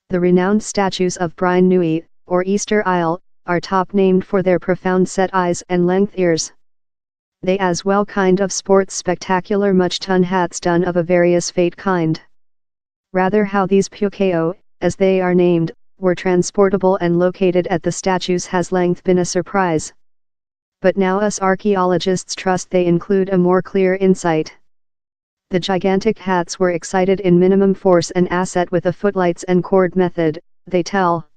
The renowned statues of Rapa Nui, or Easter Isle, are top named for their profound set eyes and length ears. They as well kind of sports spectacular much-ton hats done of a various fate kind. Rather how these Pukeo, as they are named, were transportable and located at the statues has length been a surprise. But now us archaeologists trust they include a more clear insight. The gigantic hats were excited in minimum force and asset with a footlights and cord method, they tell.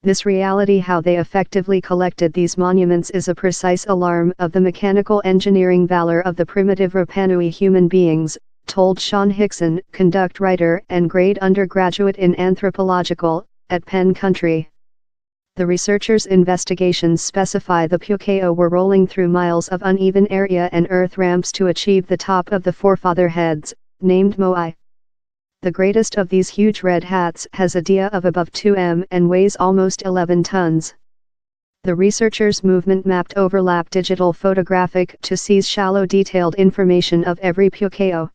This reality how they effectively collected these monuments is a precise alarm of the mechanical engineering valor of the primitive Rapa Nui human beings, told Sean Hickson, conduct writer and grade undergraduate in anthropological, at Penn Country. The researchers' investigations specify the Pukeo were rolling through miles of uneven area and earth ramps to achieve the top of the forefather heads, named Moai. The greatest of these huge red hats has a dia of above 2 m and weighs almost 11 tons. The researchers' movement mapped overlap digital photographic to seize shallow detailed information of every Pukeo.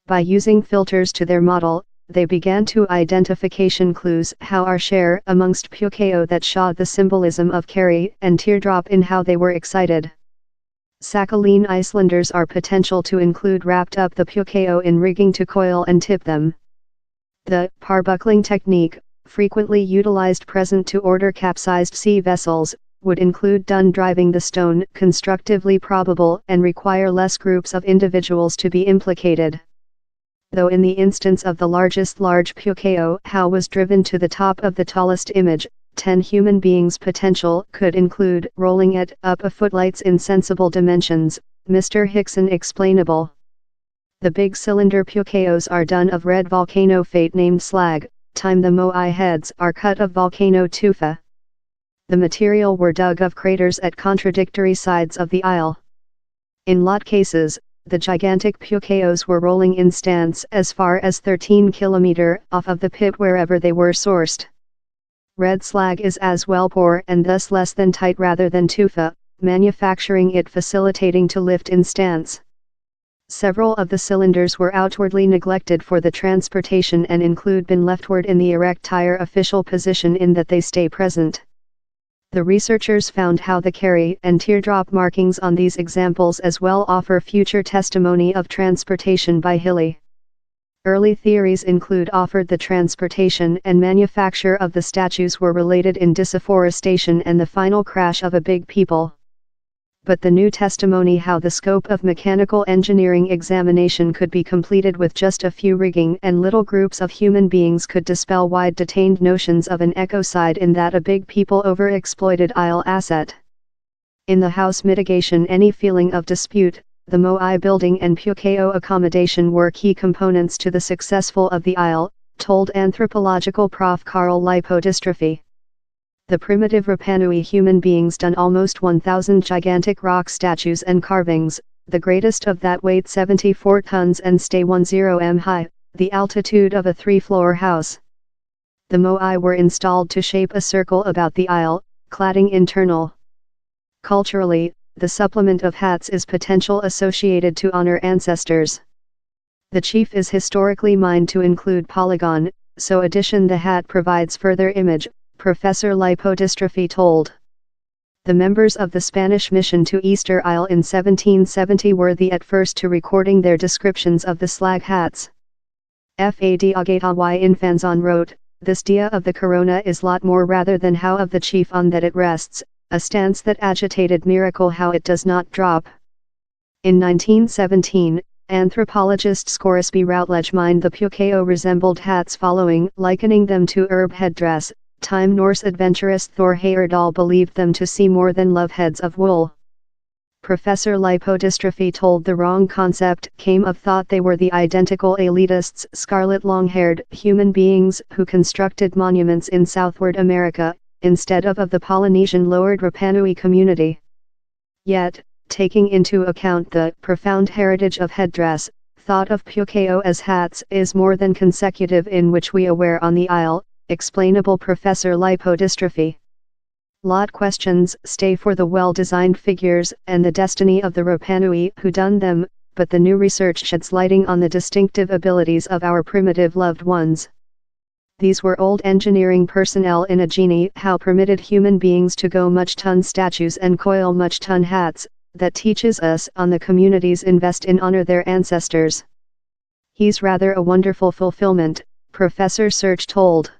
By using filters to their model, they began to identification clues how our share amongst Pukeo that saw the symbolism of carry and teardrop in how they were excited. Sakhalin Icelanders are potential to include wrapped up the Pukeo in rigging to coil and tip them. The parbuckling technique, frequently utilized present to order capsized sea vessels, would include done driving the stone constructively probable and require less groups of individuals to be implicated. Though in the instance of the largest large Pukeo how was driven to the top of the tallest image, 10 human beings potential could include rolling it up a footlights in sensible dimensions, Mr. Hickson explainable. The big cylinder Pukeos are done of red volcano fate named slag, time the Moai heads are cut of volcano tufa. The material were dug of craters at contradictory sides of the isle. In lot cases, the gigantic Pukeos were rolling in stance as far as 13 km off of the pit wherever they were sourced. Red slag is as well poor and thus less than tight rather than tufa, manufacturing it facilitating to lift in stance. Several of the cylinders were outwardly neglected for the transportation and include been leftward in the erectile official position in that they stay present. The researchers found how the carry and teardrop markings on these examples as well offer future testimony of transportation by hilly. Early theories include offered the transportation and manufacture of the statues were related in disafforestation and the final crash of a big people. But the new testimony how the scope of mechanical engineering examination could be completed with just a few rigging and little groups of human beings could dispel wide detained notions of an ecocide in that a big people overexploited isle asset. In the house mitigation any feeling of dispute, the Moai building and Pukeo accommodation were key components to the successful of the isle, told anthropological prof. Carl Lipodystrophy. The primitive Rapa Nui human beings done almost 1,000 gigantic rock statues and carvings, the greatest of that weighed 74 tons and stay 10 m high, the altitude of a 3-floor house. The Moai were installed to shape a circle about the isle, cladding internal. Culturally, the supplement of hats is potential associated to honor ancestors. The chief is historically mined to include polygon, so addition the hat provides further image, Professor Lipodystrophy told. The members of the Spanish mission to Easter Isle in 1770 were the at first to recording their descriptions of the slag hats. Fad Agata y Infanzon wrote, this dia of the corona is lot more rather than how of the chief on that it rests, a stance that agitated miracle how it does not drop. In 1917, anthropologist Scoresby Routledge mined the Pukeo resembled hats following, likening them to herb headdress. Time Norse adventurist Thor Heyerdahl believed them to see more than love heads of wool. Professor Lipodystrophy told the wrong concept came of thought they were the identical elitists scarlet long-haired human beings who constructed monuments in Southward America, instead of the Polynesian lowered Rapa Nui community. Yet, taking into account the profound heritage of headdress, thought of Pukeo as hats is more than consecutive in which we aware on the isle, explainable Professor Lipodystrophy. Lot questions stay for the well-designed figures and the destiny of the Rapa Nui who done them, but the new research sheds lighting on the distinctive abilities of our primitive loved ones. these were old engineering personnel in a genie how permitted human beings to go much ton statues and coil much ton hats, that teaches us on the communities invest in honor their ancestors. He's rather a wonderful fulfillment, Professor Search told.